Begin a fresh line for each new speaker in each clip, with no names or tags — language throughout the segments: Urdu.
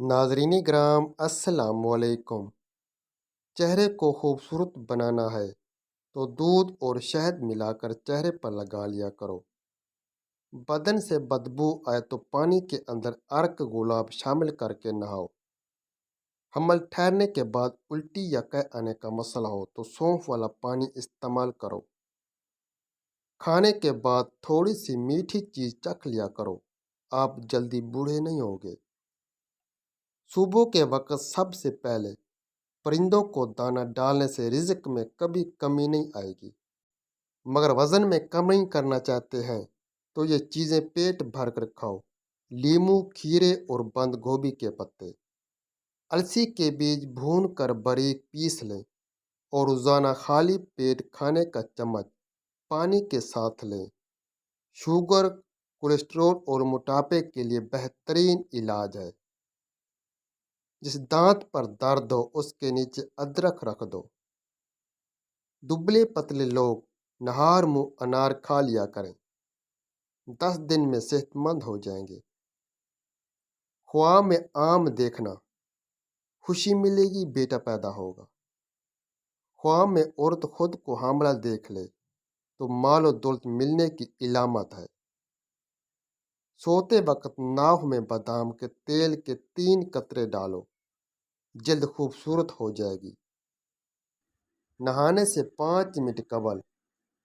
ناظرین کرام السلام علیکم۔ چہرے کو خوبصورت بنانا ہے تو دودھ اور شہد ملا کر چہرے پر لگا لیا کرو۔ بدن سے بدبو آئے تو پانی کے اندر ارک گلاب شامل کر کے نہاؤ۔ حمل ٹھہرنے کے بعد الٹی یا قے آنے کا مسئلہ ہو تو سونف والا پانی استعمال کرو۔ کھانے کے بعد تھوڑی سی میٹھی چیز چکھ لیا کرو، آپ جلدی بوڑھے نہیں ہوگے۔ صبح کے وقت سب سے پہلے پرندوں کو دانہ ڈالنے سے رزق میں کبھی کمی نہیں آئے گی، مگر وزن میں کمی کرنا چاہتے ہیں تو یہ چیزیں پیٹ بھر کر کھاؤ۔ لیموں، کھیرے اور بند گوبھی کے پتے، السی کے بیج بھون کر باریک پیس لیں اور روزانہ خالی پیٹ کھانے کا چمچ پانی کے ساتھ لیں۔ شوگر، کولیسٹرول اور موٹاپے کے لیے بہترین علاج ہے۔ جس دانت پر درد ہو اس کے نیچے ادرک رکھ دو۔ دبلے پتلے لوگ نہار منہ انار کھا لیا کریں، 10 دن میں صحت مند ہو جائیں گے۔ خواب میں آم دیکھنا، خوشی ملے گی، بیٹا پیدا ہوگا۔ خواب میں عورت خود کو حاملہ دیکھ لے تو مال و دولت ملنے کی علامت ہے۔ سوتے وقت ناف میں بادام کے تیل کے 3 قطرے ڈالو، جلد خوبصورت ہو جائے گی۔ نہانے سے 5 منٹ قبل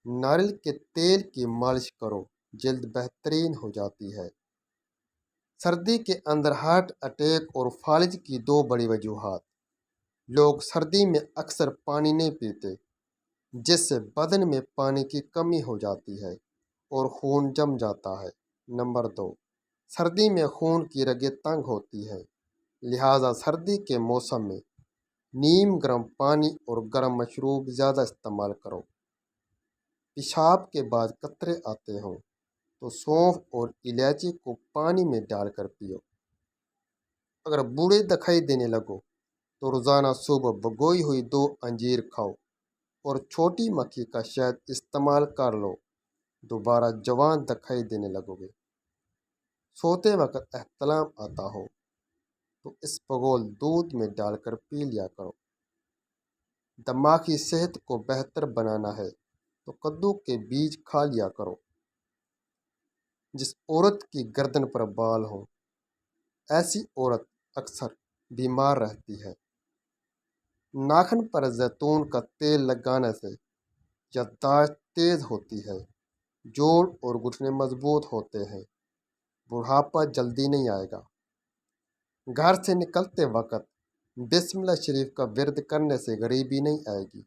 ناریل کے تیل کی مالش کرو، جلد بہترین ہو جاتی ہے۔ سردی کے اندر ہارٹ اٹیک اور فالج کی 2 بڑی وجوہات۔ لوگ سردی میں اکثر پانی نہیں پیتے، جس سے بدن میں پانی کی کمی ہو جاتی ہے اور خون جم جاتا ہے۔ نمبر 2، سردی میں خون کی رگیں تنگ ہوتی ہیں، لہذا سردی کے موسم میں نیم گرم پانی اور گرم مشروب زیادہ استعمال کرو۔ پیشاب کے بعد قطرے آتے ہوں تو سونف اور الائچی کو پانی میں ڈال کر پیو۔ اگر بوڑھے دکھائی دینے لگو تو روزانہ صبح بھگوئی ہوئی 2 انجیر کھاؤ اور چھوٹی مکھی کا شہد استعمال کر لو، دوبارہ جوان دکھائی دینے لگو گے۔ سوتے وقت احتلام آتا ہو تو اسپغول دودھ میں ڈال کر پی لیا کرو۔ دماغی صحت کو بہتر بنانا ہے تو کدو کے بیج کھا لیا کرو۔ جس عورت کی گردن پر بال ہوں، ایسی عورت اکثر بیمار رہتی ہے۔ ناخن پر زیتون کا تیل لگانے سے یادداشت تیز ہوتی ہے، جوڑ اور گھٹنے مضبوط ہوتے ہیں، بڑھاپا جلدی نہیں آئے گا۔ گھر سے نکلتے وقت بسم اللہ شریف کا ورد کرنے سے غریبی نہیں آئے گی۔